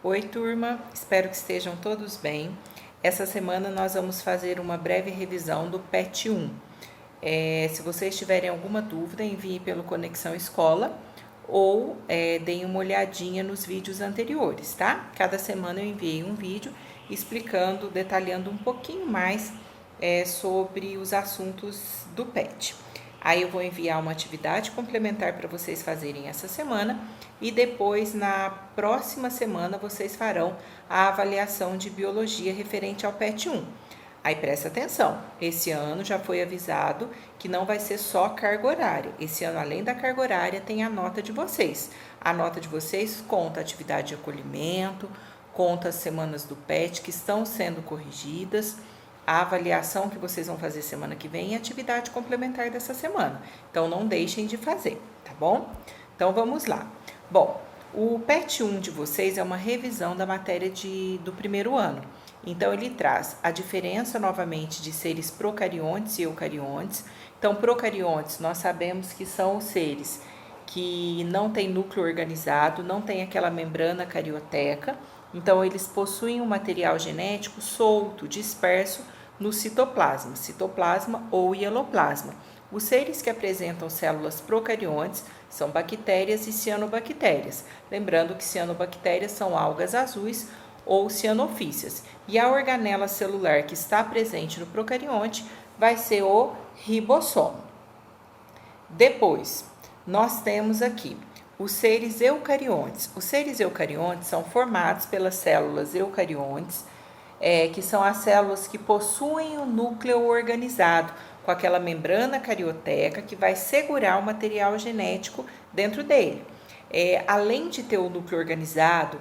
Oi, turma, espero que estejam todos bem. Essa semana nós vamos fazer uma breve revisão do PET 1. Se vocês tiverem alguma dúvida, envie pelo Conexão Escola ou deem uma olhadinha nos vídeos anteriores, tá? Cada semana eu enviei um vídeo explicando, detalhando um pouquinho mais sobre os assuntos do PET. Aí eu vou enviar uma atividade complementar para vocês fazerem essa semana e depois, na próxima semana, vocês farão a avaliação de biologia referente ao PET 1. Aí presta atenção, esse ano já foi avisado que não vai ser só carga horária. Esse ano, além da carga horária, tem a nota de vocês. A nota de vocês conta a atividade de acolhimento, conta as semanas do PET que estão sendo corrigidas, a avaliação que vocês vão fazer semana que vem e a atividade complementar dessa semana. Então, não deixem de fazer, tá bom? Então, vamos lá. Bom, o PET 1 de vocês é uma revisão da matéria do primeiro ano. Então, ele traz a diferença, novamente, de seres procariontes e eucariontes. Então, procariontes, nós sabemos que são os seres que não têm núcleo organizado, não tem aquela membrana carioteca. Então, eles possuem um material genético solto, disperso no citoplasma ou hieloplasma. Os seres que apresentam células procariontes são bactérias e cianobactérias. Lembrando que cianobactérias são algas azuis ou cianofícias. E a organela celular que está presente no procarionte vai ser o ribossomo. Depois, nós temos aqui os seres eucariontes. Os seres eucariontes são formados pelas células eucariontes, que são as células que possuem o núcleo organizado, com aquela membrana carioteca que vai segurar o material genético dentro dele. Além de ter o núcleo organizado,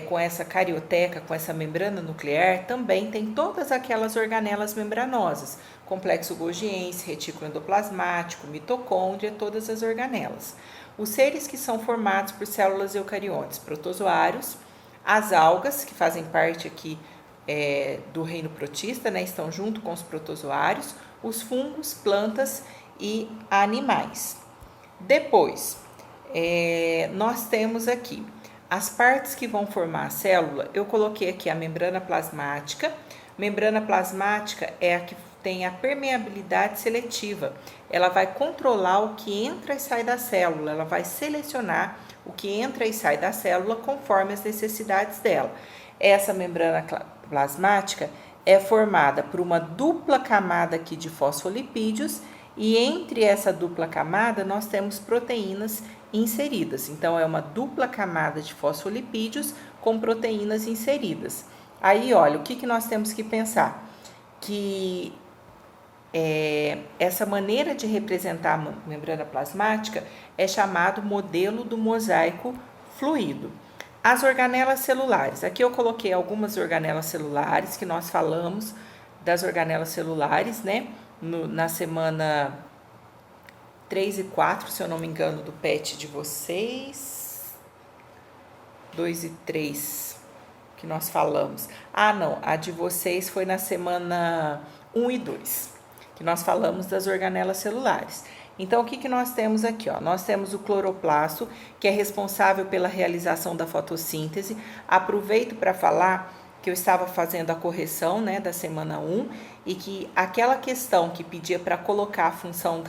com essa carioteca, com essa membrana nuclear, também tem todas aquelas organelas membranosas, complexo golgiense, retículo endoplasmático, mitocôndria, todas as organelas. Os seres que são formados por células eucariontes, protozoários, as algas, que fazem parte aqui do reino protista, estão junto com os protozoários, os fungos, plantas e animais. Depois, nós temos aqui as partes que vão formar a célula. Eu coloquei aqui a membrana plasmática. Membrana plasmática é a que tem a permeabilidade seletiva. Ela vai controlar o que entra e sai da célula, ela vai selecionar o que entra e sai da célula conforme as necessidades dela. Essa membrana plasmática é formada por uma dupla camada aqui de fosfolipídios e entre essa dupla camada nós temos proteínas inseridas. Então, é uma dupla camada de fosfolipídios com proteínas inseridas. Aí, olha, o que nós temos que pensar? Que essa maneira de representar a membrana plasmática é chamado modelo do mosaico fluido. As organelas celulares. Aqui eu coloquei algumas organelas celulares que nós falamos das organelas celulares, na semana 3 e 4, se eu não me engano, do PET de vocês. 2 e 3 que nós falamos. Não, a de vocês foi na semana 1 e 2, que nós falamos das organelas celulares. Então, o que nós temos aqui? Nós temos o cloroplasto, que é responsável pela realização da fotossíntese. Aproveito para falar que eu estava fazendo a correção da semana 1 e que aquela questão que pedia para colocar a função,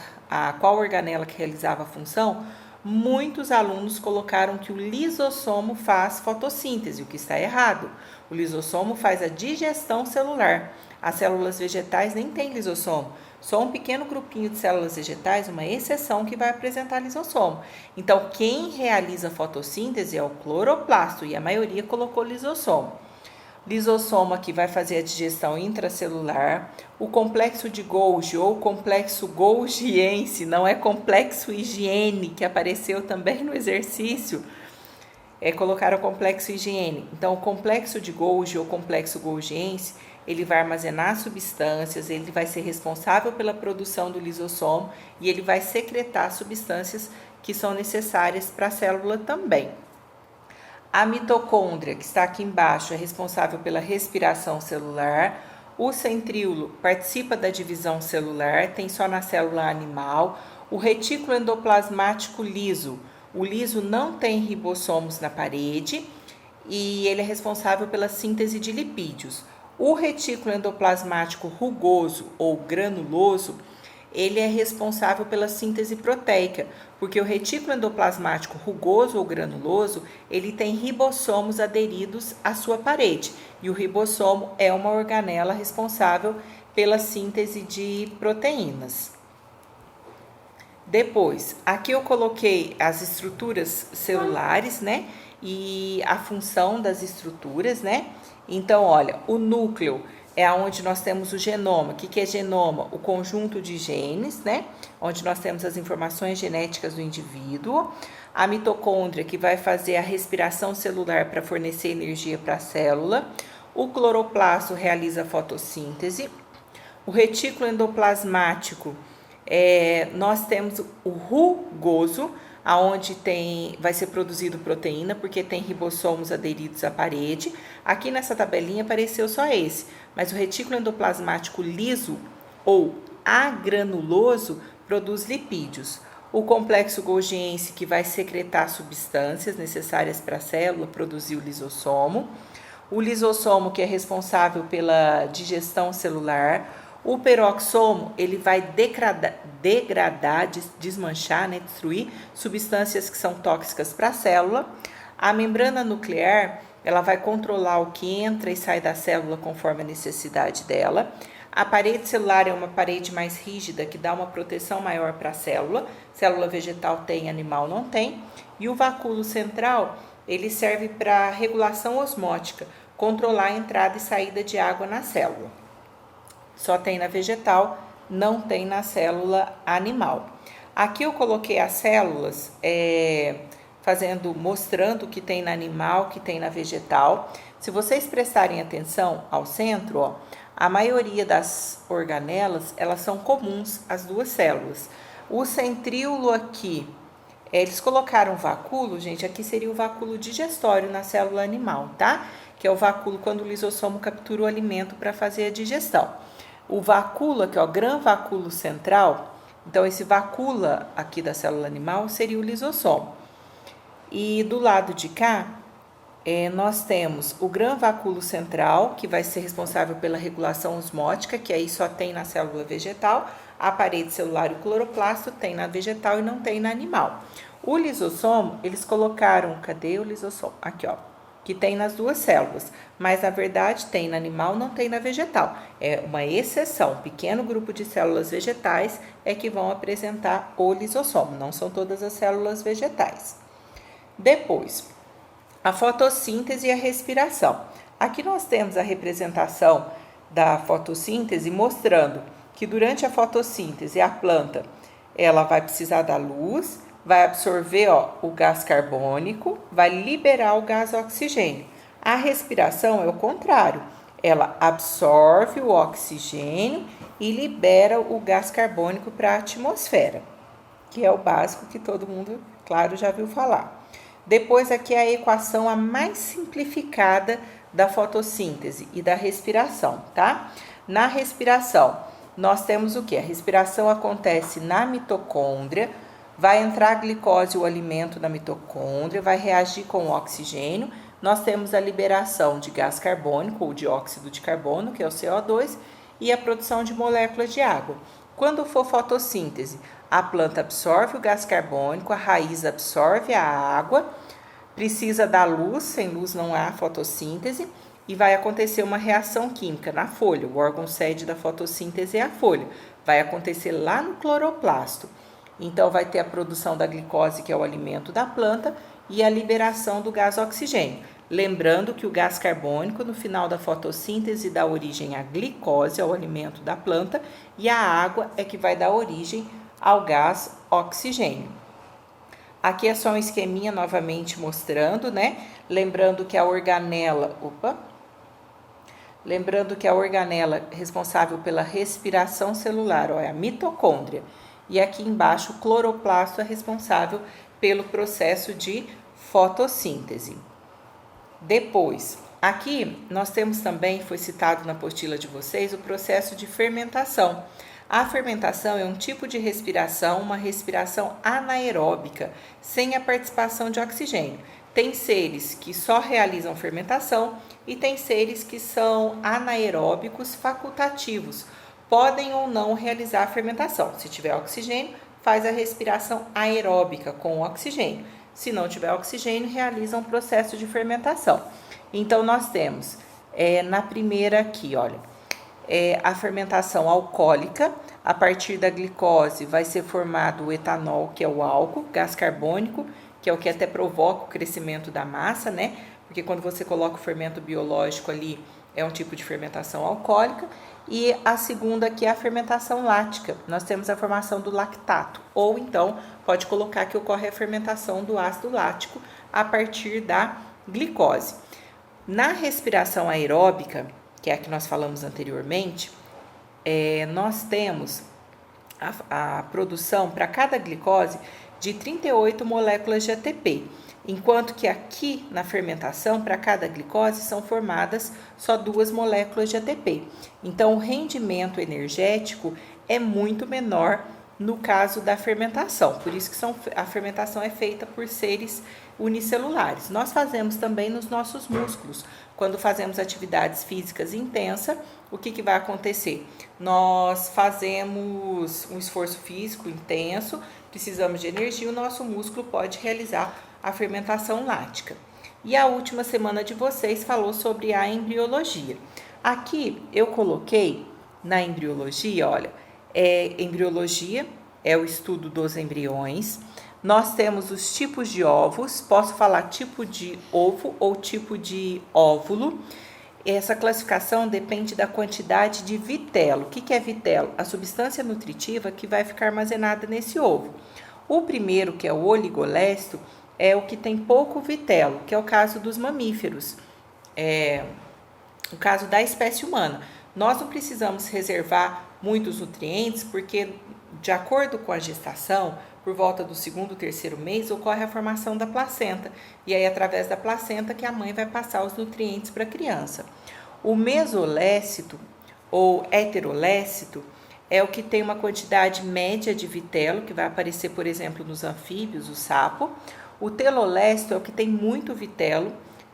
qual organela que realizava a função, muitos alunos colocaram que o lisossomo faz fotossíntese, o que está errado. O lisossomo faz a digestão celular. As células vegetais nem têm lisossomo. Só um pequeno grupinho de células vegetais, uma exceção, que vai apresentar lisossomo. Então, quem realiza fotossíntese é o cloroplasto e a maioria colocou lisossomo. Lisossomo aqui vai fazer a digestão intracelular. O complexo de Golgi ou complexo golgiense, não é complexo higiene, que apareceu também no exercício, colocaram o complexo higiene. Então, o complexo de Golgi ou complexo golgiense, ele vai armazenar substâncias, ele vai ser responsável pela produção do lisossomo e ele vai secretar substâncias que são necessárias para a célula também. A mitocôndria, que está aqui embaixo, é responsável pela respiração celular. O centríolo participa da divisão celular, tem só na célula animal. O retículo endoplasmático liso. O liso não tem ribossomos na parede e ele é responsável pela síntese de lipídios. O retículo endoplasmático rugoso ou granuloso, ele é responsável pela síntese proteica, porque o retículo endoplasmático rugoso ou granuloso, ele tem ribossomos aderidos à sua parede, e o ribossomo é uma organela responsável pela síntese de proteínas. Depois, aqui eu coloquei as estruturas celulares, né? E a função das estruturas, né? Então, olha, o núcleo é onde nós temos o genoma. O que é genoma? O conjunto de genes, né? Onde nós temos as informações genéticas do indivíduo. A mitocôndria, que vai fazer a respiração celular para fornecer energia para a célula. O cloroplasto realiza a fotossíntese. O retículo endoplasmático, nós temos o rugoso, aonde vai ser produzido proteína, porque tem ribossomos aderidos à parede. Aqui nessa tabelinha apareceu só esse, mas o retículo endoplasmático liso ou agranuloso produz lipídios. O complexo golgiense, que vai secretar substâncias necessárias para a célula, produzir o lisossomo. O lisossomo, que é responsável pela digestão celular. O peroxomo, ele vai degradar, desmanchar, né, destruir substâncias que são tóxicas para a célula. A membrana nuclear, ela vai controlar o que entra e sai da célula conforme a necessidade dela. A parede celular é uma parede mais rígida que dá uma proteção maior para a célula. Célula vegetal tem, animal não tem. E o vacúolo central, ele serve para regulação osmótica, controlar a entrada e saída de água na célula. Só tem na vegetal, não tem na célula animal. Aqui eu coloquei as células, mostrando o que tem na animal, o que tem na vegetal. Se vocês prestarem atenção ao centro, ó, a maioria das organelas, elas são comuns às duas células. O centríolo aqui, eles colocaram vacúolo, gente, aqui seria o vacúolo digestório na célula animal, tá? Que é o vacúolo quando o lisossomo captura o alimento para fazer a digestão. O vacúolo aqui, ó, gran vacúolo central, então esse vacúolo aqui da célula animal seria o lisossomo. E do lado de cá, nós temos o gran vacúolo central, que vai ser responsável pela regulação osmótica, que aí só tem na célula vegetal. A parede celular e o cloroplasto tem na vegetal e não tem na animal. O lisossomo, eles colocaram, cadê o lisossomo? Aqui, ó, que tem nas duas células, mas na verdade tem na animal, não tem na vegetal. É uma exceção, um pequeno grupo de células vegetais é que vão apresentar o lisossomo, não são todas as células vegetais. Depois, a fotossíntese e a respiração. Aqui nós temos a representação da fotossíntese mostrando que durante a fotossíntese a planta ela vai precisar da luz, vai absorver o gás carbônico, vai liberar o gás oxigênio. A respiração é o contrário, ela absorve o oxigênio e libera o gás carbônico para a atmosfera, que é o básico que todo mundo, claro, já viu falar. Depois aqui é a equação a mais simplificada da fotossíntese e da respiração, tá? Na respiração, nós temos o que? A respiração acontece na mitocôndria, vai entrar a glicose, o alimento da mitocôndria, vai reagir com o oxigênio. Nós temos a liberação de gás carbônico ou dióxido de carbono, que é o CO2, e a produção de moléculas de água. Quando for fotossíntese, a planta absorve o gás carbônico, a raiz absorve a água, precisa da luz, sem luz não há fotossíntese, e vai acontecer uma reação química na folha. O órgão sede da fotossíntese é a folha. Vai acontecer lá no cloroplasto. Então, vai ter a produção da glicose, que é o alimento da planta, e a liberação do gás oxigênio. Lembrando que o gás carbônico, no final da fotossíntese, dá origem à glicose, ao alimento da planta, e a água é que vai dar origem ao gás oxigênio. Aqui é só um esqueminha novamente mostrando, né? Lembrando que a organela responsável pela respiração celular, é a mitocôndria. E aqui embaixo, o cloroplasto é responsável pelo processo de fotossíntese. Depois, aqui nós temos também, foi citado na apostila de vocês, o processo de fermentação. A fermentação é um tipo de respiração, uma respiração anaeróbica, sem a participação de oxigênio. tem seres que só realizam fermentação e tem seres que são anaeróbicos facultativos. Podem ou não realizar a fermentação. Se tiver oxigênio, faz a respiração aeróbica com oxigênio. Se não tiver oxigênio, realiza um processo de fermentação. Então, nós temos, na primeira aqui, olha, a fermentação alcoólica. A partir da glicose vai ser formado o etanol, que é o álcool, gás carbônico, que é o que até provoca o crescimento da massa, né? Porque quando você coloca o fermento biológico ali, é um tipo de fermentação alcoólica. E a segunda aqui é a fermentação lática. Nós temos a formação do lactato, ou então pode colocar que ocorre a fermentação do ácido lático a partir da glicose. Na respiração aeróbica, que é a que nós falamos anteriormente, nós temos a produção para cada glicose de 38 moléculas de ATP, enquanto que aqui na fermentação, para cada glicose, são formadas só 2 moléculas de ATP. Então, o rendimento energético é muito menor no caso da fermentação, por isso que a fermentação é feita por seres unicelulares. Nós fazemos também nos nossos músculos. Quando fazemos atividades físicas intensas, o que vai acontecer? Nós fazemos um esforço físico intenso, precisamos de energia, o nosso músculo pode realizar a fermentação lática. E a última semana de vocês falou sobre a embriologia. Aqui eu coloquei na embriologia, olha, embriologia é o estudo dos embriões. Nós temos os tipos de ovos, posso falar tipo de ovo ou tipo de óvulo. Essa classificação depende da quantidade de vitelo. O que é vitelo? A substância nutritiva que vai ficar armazenada nesse ovo. O primeiro, que é o oligolécito, é o que tem pouco vitelo, que é o caso dos mamíferos, o caso da espécie humana. Nós não precisamos reservar muitos nutrientes, porque de acordo com a gestação, por volta do 2º, 3º mês, ocorre a formação da placenta. E aí, através da placenta, que a mãe vai passar os nutrientes para a criança. O mesolécito ou heterolécito é o que tem uma quantidade média de vitelo, que vai aparecer, por exemplo, nos anfíbios, o sapo. O telolécito é o que tem muito vitelo.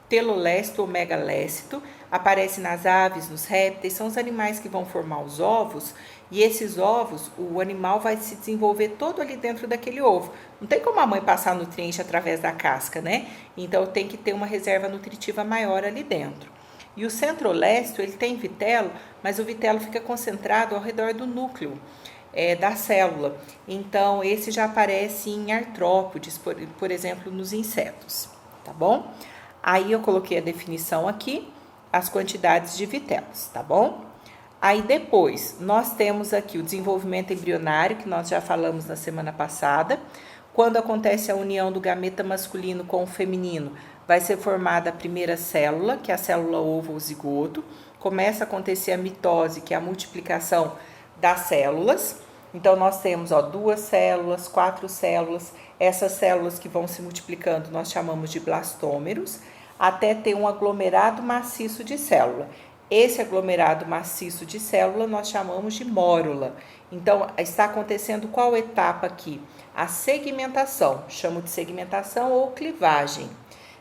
Telolécito ou megalécito aparece nas aves, nos répteis, são os animais que vão formar os ovos, e esses ovos, o animal vai se desenvolver todo ali dentro daquele ovo. Não tem como a mãe passar nutriente através da casca, né? Então tem que ter uma reserva nutritiva maior ali dentro. E o centrolécito, ele tem vitelo, mas o vitelo fica concentrado ao redor do núcleo da célula. Então esse já aparece em artrópodes, por exemplo, nos insetos, tá bom? Aí eu coloquei a definição aqui, as quantidades de vitelos, tá bom? Aí depois, nós temos aqui o desenvolvimento embrionário, que nós já falamos na semana passada. Quando acontece a união do gameta masculino com o feminino, vai ser formada a primeira célula, que é a célula ovo ou zigoto. Começa a acontecer a mitose, que é a multiplicação das células. Então, nós temos 2 células, 4 células. Essas células que vão se multiplicando, nós chamamos de blastômeros, até ter um aglomerado maciço de célula. Esse aglomerado maciço de célula nós chamamos de mórula. Então, está acontecendo qual etapa aqui? A segmentação, chamo de segmentação ou clivagem.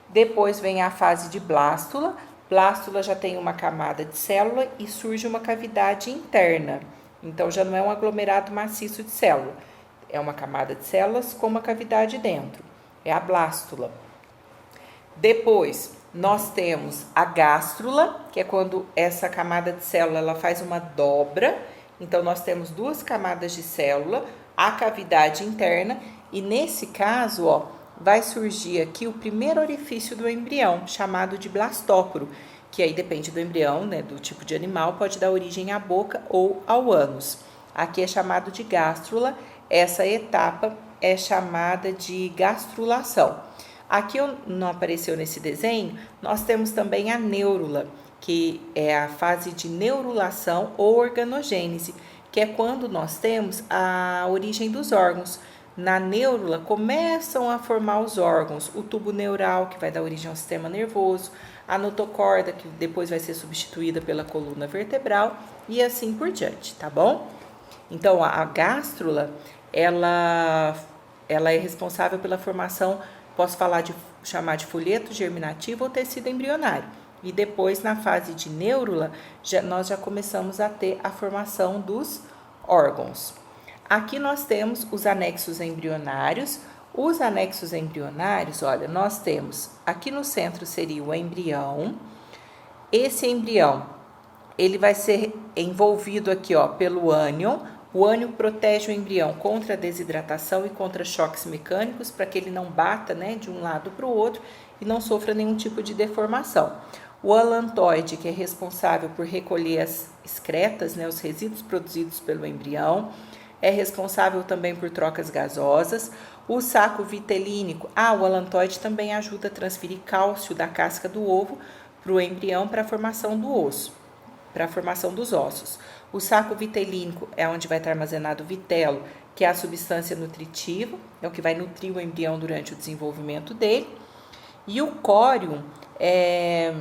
Depois vem a fase de blástula. Blástula já tem uma camada de célula e surge uma cavidade interna. Então, já não é um aglomerado maciço de célula. É uma camada de células com uma cavidade dentro. É a blástula. Depois, nós temos a gástrula, que é quando essa camada de célula ela faz uma dobra. Então, nós temos 2 camadas de célula, a cavidade interna, e nesse caso, vai surgir aqui o primeiro orifício do embrião, chamado de blastóporo, que aí depende do embrião, né, do tipo de animal, pode dar origem à boca ou ao ânus. Aqui é chamado de gástrula, essa etapa é chamada de gastrulação. Aqui não apareceu nesse desenho, nós temos também a neurula, que é a fase de neurulação ou organogênese, que é quando nós temos a origem dos órgãos. Na neurula começam a formar os órgãos, o tubo neural, que vai dar origem ao sistema nervoso, a notocorda, que depois vai ser substituída pela coluna vertebral, e assim por diante, tá bom? Então, a gástrula, ela é responsável pela formação, posso falar de chamar de folheto germinativo ou tecido embrionário. E depois, na fase de neurula, nós já começamos a ter a formação dos órgãos. Aqui nós temos os anexos embrionários. Os anexos embrionários, olha, nós temos, aqui no centro seria o embrião. Esse embrião, ele vai ser envolvido aqui, ó, pelo ânion. O ânion protege o embrião contra a desidratação e contra choques mecânicos, para que ele não bata, né, de um lado para o outro e não sofra nenhum tipo de deformação. O alantoide, que é responsável por recolher as excretas, né, os resíduos produzidos pelo embrião, é responsável também por trocas gasosas. O saco vitelínico, o alantoide também ajuda a transferir cálcio da casca do ovo para o embrião para a formação do osso, para a formação dos ossos. O saco vitelínico é onde vai estar armazenado o vitelo, que é a substância nutritiva, é o que vai nutrir o embrião durante o desenvolvimento dele. E o córium é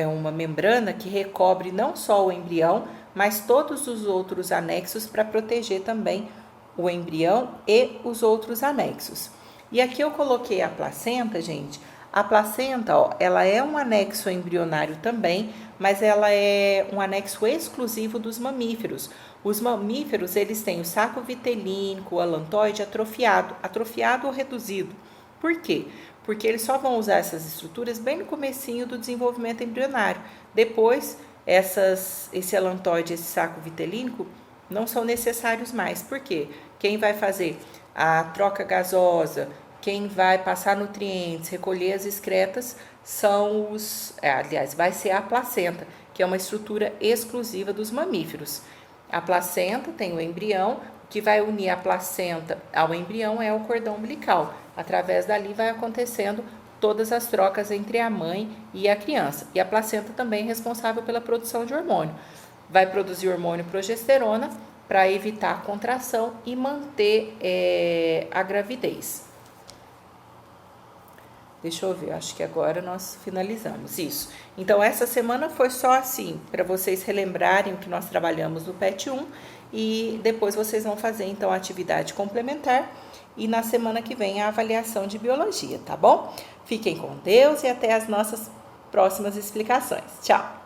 uma membrana que recobre não só o embrião, mas todos os outros anexos para proteger também o embrião e os outros anexos. E aqui eu coloquei a placenta, gente. A placenta, ó, ela é um anexo embrionário também, mas ela é um anexo exclusivo dos mamíferos. Os mamíferos, eles têm o saco vitelínico, o alantoide atrofiado ou reduzido. Por quê? Porque eles só vão usar essas estruturas bem no comecinho do desenvolvimento embrionário. Depois, esse alantoide, esse saco vitelínico, não são necessários mais. Por quê? Quem vai fazer a troca gasosa, quem vai passar nutrientes, recolher as excretas, são vai ser a placenta, que é uma estrutura exclusiva dos mamíferos. A placenta tem o embrião, o que vai unir a placenta ao embrião é o cordão umbilical. Através dali vai acontecendo todas as trocas entre a mãe e a criança. E a placenta também é responsável pela produção de hormônio. Vai produzir hormônio progesterona para evitar a contração e manter a gravidez. Deixa eu ver, acho que agora nós finalizamos isso. Então, essa semana foi só assim, para vocês relembrarem o que nós trabalhamos no PET 1 e depois vocês vão fazer, então, a atividade complementar e na semana que vem a avaliação de biologia, tá bom? Fiquem com Deus e até as nossas próximas explicações. Tchau!